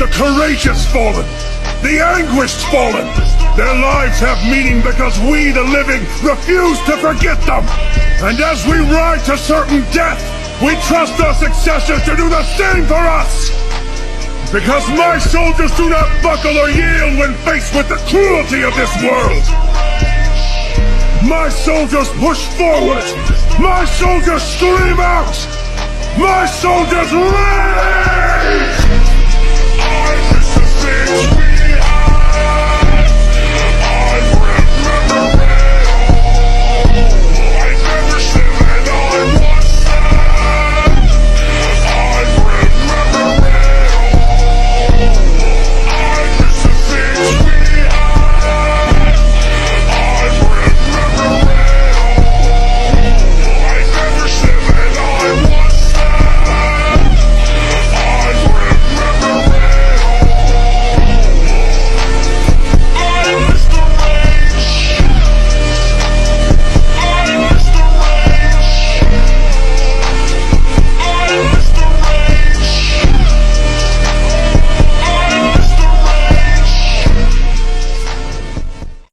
the courageous fallen, the anguished fallen. Their lives have meaning because we, the living, refuse to forget them. And as we ride to certain death, we trust our successors to do the same for us. Because my soldiers do not buckle or yield when faced with the cruelty of this world. My soldiers push forward. My soldiers scream out. My soldiers rage!